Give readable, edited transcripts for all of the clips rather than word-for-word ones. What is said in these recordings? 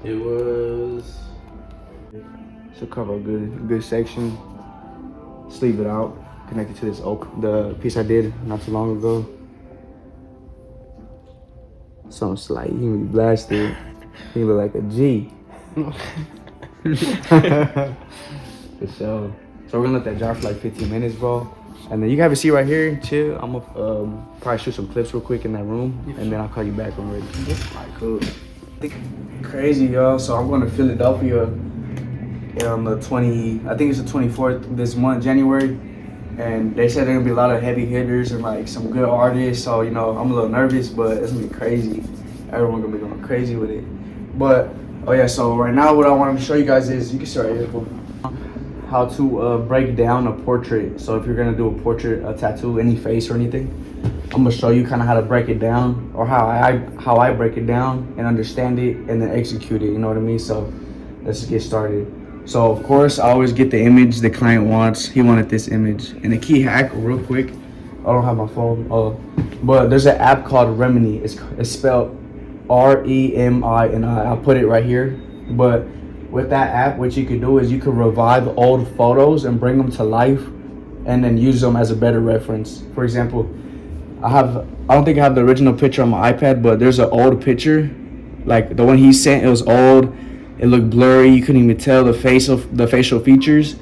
It was So cover a good section. Sleeve it out. Connected to this oak, the piece I did not too long ago. So slight, he can be blasted. He look like a G. For sure. So we're gonna let that dry for like 15 minutes, bro. And then you can have a seat right here, chill. I'm gonna probably shoot some clips real quick in that room, and then I'll call you back when we're ready. Alright, cool. Crazy, y'all. So I'm going to Philadelphia on the 20, I think it's the 24th this month, January. And they said there's gonna be a lot of heavy hitters and like some good artists. So, you know, I'm a little nervous, but it's gonna be crazy. Everyone gonna be going crazy with it. But, oh yeah, so right now what I wanted to show you guys is, you can start here, how to break down a portrait. So if you're gonna do a portrait, a tattoo, any face or anything, I'm gonna show you kind of how to break it down, or how I break it down and understand it and then execute it, you know what I mean? So let's just get started. So of course I always get the image the client wants. He wanted this image. And the key hack real quick, I don't have my phone, but there's an app called Remini. It's spelled Remini. I'll put it right here. But with that app, what you can do is you can revive old photos and bring them to life and then use them as a better reference. For example, I don't think I have the original picture on my iPad, but there's an old picture, like the one he sent. It was old. It looked blurry. You couldn't even tell the facial features.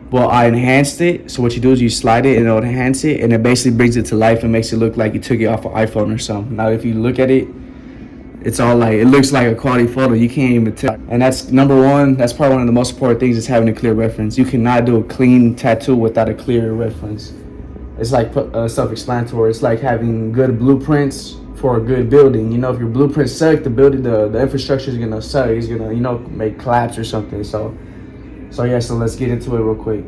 But I enhanced it. So what you do is you slide it and it'll enhance it, and it basically brings it to life and makes it look like you took it off an iPhone or something. Now if you look at it, it's all like, it looks like a quality photo. You can't even tell. And that's number one. That's probably one of the most important things, is having a clear reference. You cannot do a clean tattoo without a clear reference. It's like self-explanatory. It's like having good blueprints for a good building. You know, if your blueprints suck, the building, the infrastructure is gonna suck. It's gonna, you know, make collapse or something. So yeah. So let's get into it real quick.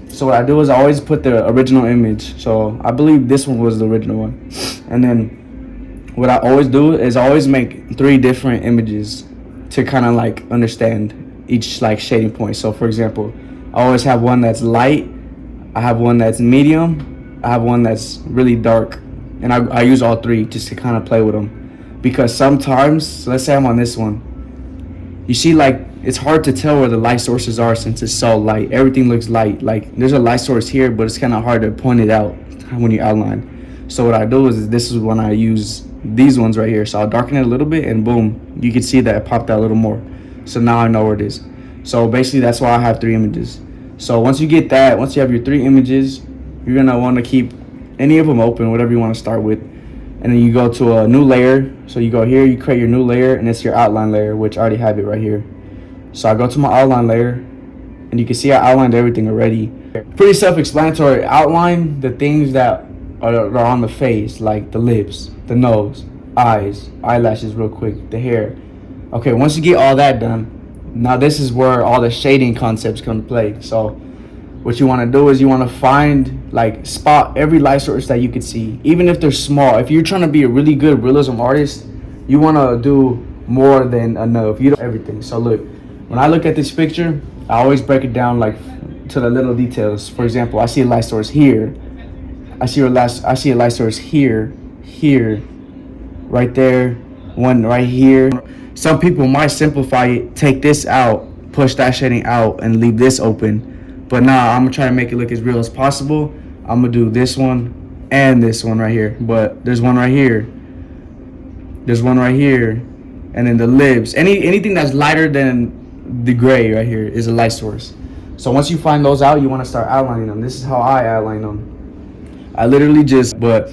So what I do is I always put the original image. So I believe this one was the original one. And then what I always do is I always make 3 different images to kind of like understand each like shading point. So for example, I always have one that's light. I have one that's medium. I have one that's really dark, and I use all 3 just to kind of play with them, because sometimes, let's say I'm on this one, you see, like, it's hard to tell where the light sources are since it's so light. Everything looks light. Like there's a light source here, but it's kind of hard to point it out when you outline. So what I do is, this is when I use these ones right here. So I'll darken it a little bit, and boom, you can see that it popped out a little more. So now I know where it is. So basically that's why I have 3 images. So once you get that, once you have your 3 images, you're gonna want to keep any of them open, whatever you want to start with. And then you go to a new layer. So you go here, you create your new layer, and it's your outline layer, which I already have it right here. So I go to my outline layer, and you can see I outlined everything already. Pretty self-explanatory. Outline the things that are on the face, like the lips, the nose, eyes, eyelashes real quick, the hair. Okay, once you get all that done, now this is where all the shading concepts come to play. So what you want to do is you want to find, like, spot every light source that you could see, even if they're small. If you're trying to be a really good realism artist, you want to do more than enough. You know everything. So look, when I look at this picture, I always break it down like to the little details. For example, I see a light source here. I see a light source here, right there, one right here. Some people might simplify it, take this out, push that shading out, and leave this open. But now I'm gonna try to make it look as real as possible. I'm gonna do this one and this one right here. But there's one right here. There's one right here. And then the lips. Anything that's lighter than the gray right here is a light source. So once you find those out, you want to start outlining them. This is how I outline them. I literally but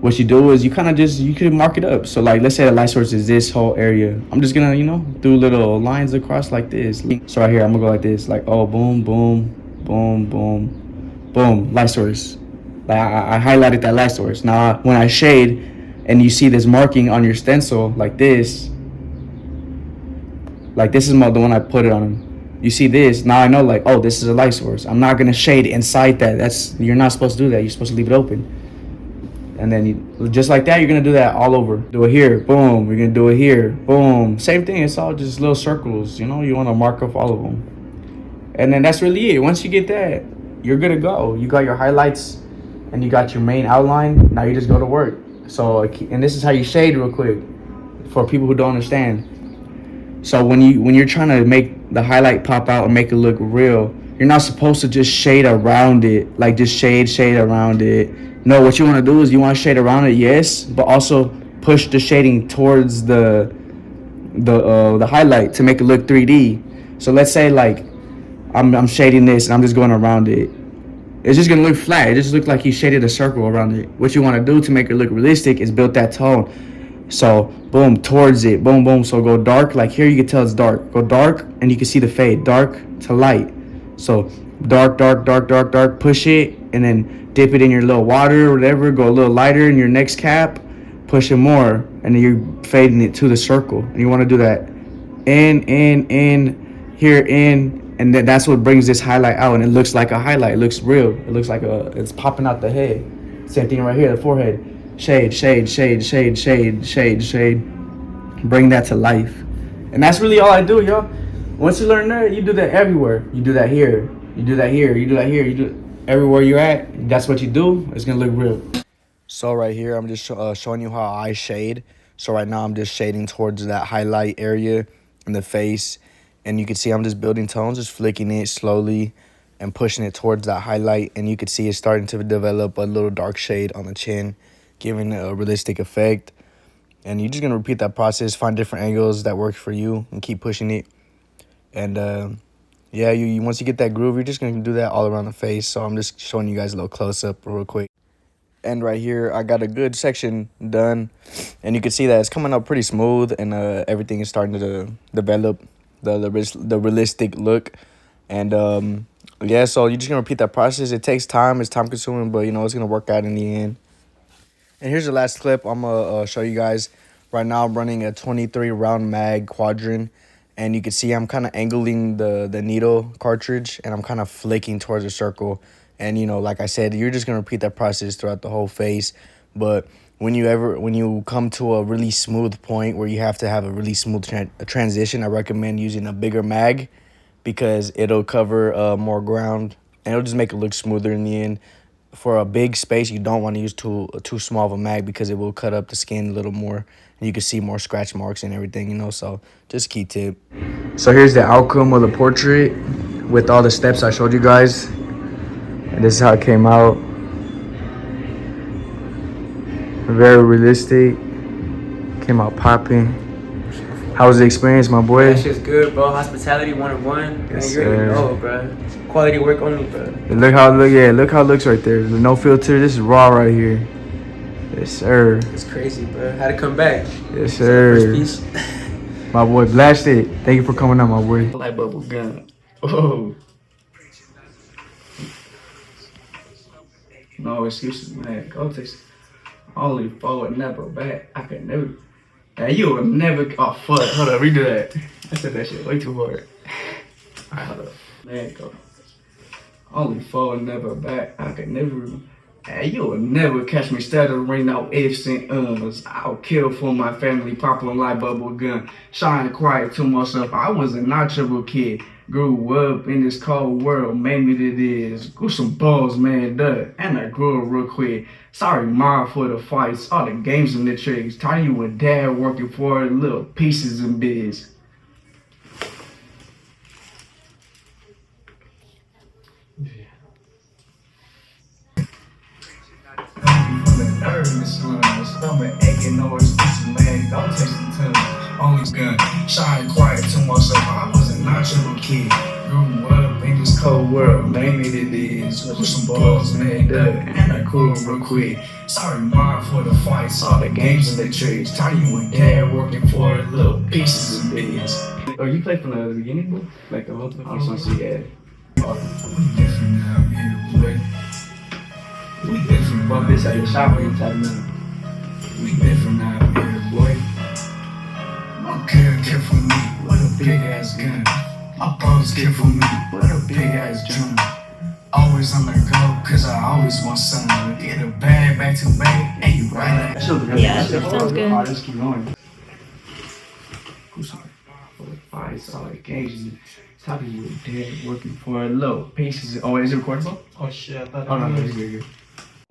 what you do is you kind of you can mark it up. So like, let's say the light source is this whole area. I'm just gonna, you know, do little lines across like this. So right here, I'm gonna go like this, like, oh, boom, boom, boom, boom, boom, light source. Like I highlighted that light source. Now when I shade and you see this marking on your stencil like this is the one I put it on. You see this, now I know, like, oh, this is a light source. I'm not gonna shade inside that. You're not supposed to do that. You're supposed to leave it open. And then just like that, you're gonna do that all over. Do it here, boom. You're gonna do it here, boom. Same thing. It's all just little circles. You know, you want to mark off all of them. And then that's really it. Once you get that, you're good to go. You got your highlights and you got your main outline. Now you just go to work. So, and this is how you shade real quick for people who don't understand. So when you're trying to make the highlight pop out and make it look real, you're not supposed to just shade around it, like just shade around it. No, what you want to do is you want to shade around it, yes, but also push the shading towards the highlight to make it look 3D. So let's say like I'm shading this and I'm just going around it. It's just gonna look flat. It just look like you shaded a circle around it. What you want to do to make it look realistic is build that tone. So boom, towards it, boom, boom. So go dark, like here you can tell it's dark. Go dark and you can see the fade, dark to light. So dark, dark, dark, dark, dark, push it and then dip it in your little water or whatever. Go a little lighter in your next cap, push it more, and then you're fading it to the circle. And you want to do that in, here, in, and then that's what brings this highlight out. And it looks like a highlight. It looks real. It looks like it's popping out the head. Same thing right here, the forehead. Shade, shade, shade, shade, shade, shade, shade. Bring that to life. And that's really all I do, y'all. Once you learn that, you do that everywhere. You do that here. You do that here. You do that here. You do it everywhere you're at. That's what you do. It's going to look real. So right here, I'm just showing you how I shade. So right now, I'm just shading towards that highlight area in the face. And you can see I'm just building tones, just flicking it slowly and pushing it towards that highlight. And you can see it's starting to develop a little dark shade on the chin, giving it a realistic effect. And you're just going to repeat that process, find different angles that work for you, and keep pushing it. And yeah, you once you get that groove, you're just going to do that all around the face. So I'm just showing you guys a little close-up real quick. And right here, I got a good section done. And you can see that it's coming up pretty smooth, and everything is starting to develop the realistic look. And yeah, so you're just going to repeat that process. It takes time. It's time-consuming, but, you know, it's going to work out in the end. And here's the last clip I'm going to show you guys. Right now, I'm running a 23-round mag quadrant. And you can see I'm kind of angling the needle cartridge. And I'm kind of flicking towards a circle. And, you know, like I said, you're just going to repeat that process throughout the whole face. But when you come to a really smooth point where you have to have a really smooth transition, I recommend using a bigger mag. Because it'll cover more ground. And it'll just make it look smoother in the end. For a big space, you don't want to use too small of a mag because it will cut up the skin a little more. And you can see more scratch marks and everything, you know. So just a key tip. So here's the outcome of the portrait with all the steps I showed you guys. And this is how it came out. Very realistic. Came out popping. How was the experience, my boy? That shit's good, bro. Hospitality 101. Yes, Man, you already know, bro. Quality work only, bro. Look how it looks right there. No filter. This is raw right here. Yes, sir. It's crazy, bro. Had to come back. Yes, sir. First piece. My boy, blast it. Thank you for coming out, my boy. Light bubble gun. Oh. No excuses, man. Go take only forward, never back. I could never. Now you will never. Oh fuck! Hold up, redo that. I said that shit way too hard. Alright, hold up. Man, go. Only forward, never back. I could never. Hey, you will never catch me stuttering no ifs and ums. I'll kill for my family, popping light bubble gun. Shine quiet to myself. I was a natural kid. Grew up in this cold world, made me to this. Grew some balls, man, duh. And I grew up real quick. Sorry, mom, for the fights, all the games and the tricks. Tired you with dad working for little pieces and biz. Stomach aching, no excuses, man. Don't take some time. Always gun, shine quiet to myself. I was a natural kid. Grew up in this cold world, made me to this. With some balls, man, duh. And I grew up real quick. Sorry, mom, for the fights, all the games and the tricks. Tired you with dad working for little pieces of biz. Oh, you played from the beginning, bro? Like the whole time? I just want to see that. We different out here, boy. We different. Bump this out your shop when you type now. We different out here, boy. My girl care for me, what a big ass gun. My bros care for me, what a big ass drum. Always on the go, cause I always want something. Get a bag back to back, and you right like that. Yeah, that sounds good. Alright, let's keep going. Who's sorry? For the fights, all the games. Talking you with dad working for low pieces. Oh, is it recordable? Oh shit, I thought Oh no, it's good.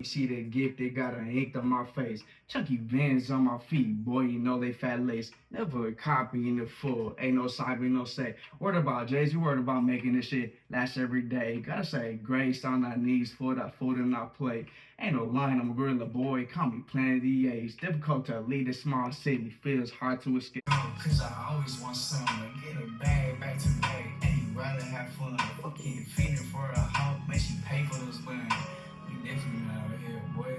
See the gift, they got an ink on my face. Chunky Vans on my feet, boy, you know they fat lace. Never a copy in the full, ain't no cyber, no say. Word about J's, we word about making this shit last every day. Gotta say grace on our knees for that food in our plate. Ain't no line, I'm a gorilla boy, call me Planet EA. It's difficult to lead a small city, feels hard to escape. Cause I always want something, get a bag back to back. Ain't rather have fun, fucking feeding for a hoe, make she pay for those buns. Definitely out here, boy.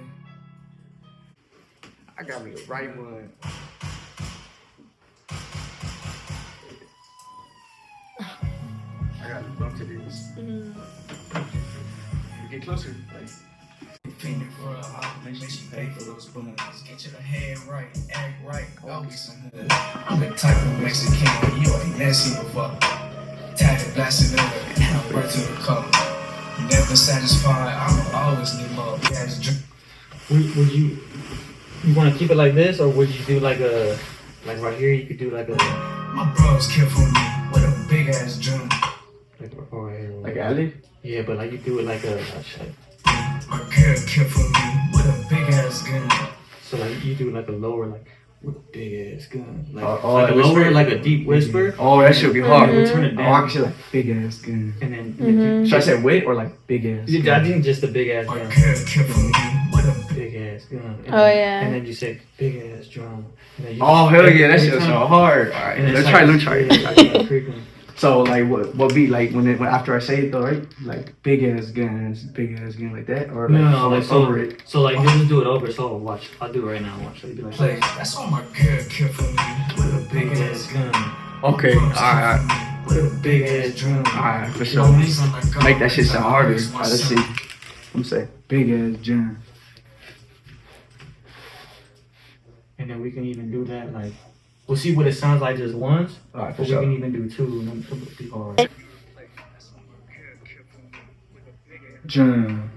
I got me the right one. I got to bump to this. Get closer. Feeding for a hoe, make she pay for those buns. Get your head right, act right, go get some hood. I'm the type of Mexican, you ain't never seen before. Tatted, blasted over, and I'm right to the color. Never satisfied, I'ma always need more. Yes, drink. Would you want to keep it like this, or would you do like a, like right here? You could do like a, My bros care for me with a big ass drum. Like Ali? Yeah, but like you do it like a My girl care for me with a big ass gun. so like you do like a lower, like with a big ass gun, like, Oh, like a whisper? lower, like a deep whisper. Oh, that should be hard. And we turn it Oh, I down, can say like big ass gun. and then Should I say wit or like big ass? I gun? think just the big ass My gun, girl care for me with a big ass gun. And Oh, then, yeah. And then you say big ass drum. And then you Oh, just- hell yeah, that every shit's time- so hard. Alright, and it's let's like- try, let me try. yeah, creeping. So, like, what beat, like, when after I say it though, right? Like, big ass gun, like that? Or like, No, like so, over it? so like you just do it over. So watch, I'll do it right now. Watch, so you be like, play. That's all my girl care for me with a big big ass ass gun, Okay, alright. with a big ass drum. Alright, for sure. Make that shit sound harder. Alright, let's see. I'm saying big ass John. and then we can even do that like. We'll see what it sounds like just once, Alright, but for we sure. can even do two, and then it'll be hard. John.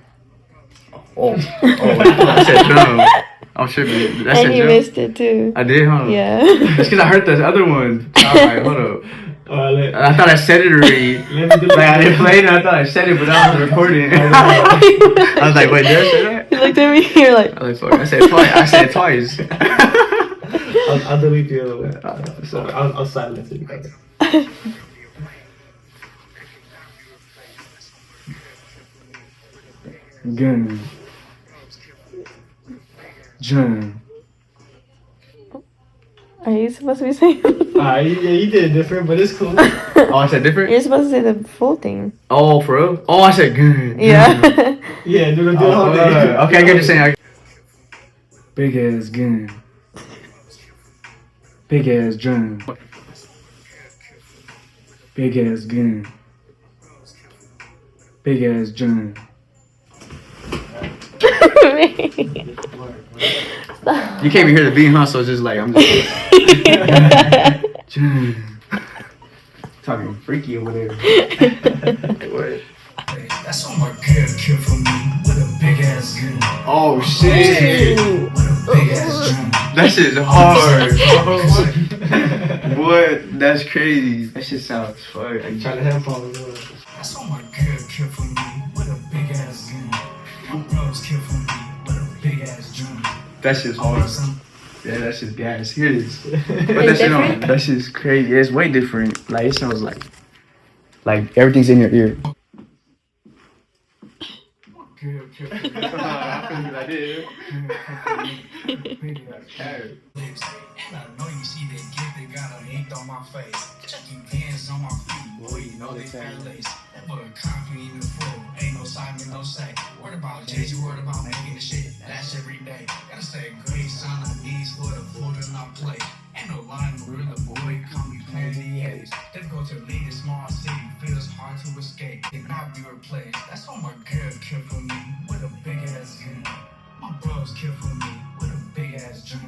Oh, I said John. I'm tripping. That's And a you John. missed it too. I did, huh? Yeah. It's because I heard the other one. Alright, hold up. I thought I said it already. Let me do Like, I didn't play it, and I thought I said it, but I was recording. I was like, wait, did I say that? You looked at me, you're like, I was like, fuck, I said it twice. I said it twice. I'll delete the other one. So, I'll silence it. gun. John. are you supposed to be saying? Yeah, you did it different, but it's cool. Oh, I said different? You're supposed to say the full thing. Oh, for real? Oh, I said gun. Yeah. Yeah, do the Oh, whole thing. okay, I get what you're saying. Big ass gun. Big ass drum. Big ass gun. Big ass drum. You can't even hear the beat, huh? So it's just like, I'm just talking freaky or whatever. What? That's all my girl care for me with a big ass gun. Oh shit! With a big ass drum. That shit's hard. What? That's crazy. That shit sounds fun. Try to have fun. That's all my girl care for me with a big ass gun. My bros care for me with a big ass drum. That shit's hard. Yeah, that shit's gas. Hear this. Put that It's shit on. different? That shit's crazy. It's way different. Like, it sounds like everything's in your ear. Girl care for me. I did. Big ass lips. And I know you see that gift that got an ink on my face. Checking pins on my feet. Boy, you know they fair lace. That boy copy in the full. Ain't no Simon, no say. Word about Jay, you word about making the shit last every day. Gotta say grace on our knees for the food in our plate. Ain't no line, gorilla boy, call me Planet EA. Difficult to lead a small city, feels hard to escape. Cannot be replaced. That's all my girl care for me with a big ass gun. My bros care for me with a big ass drum.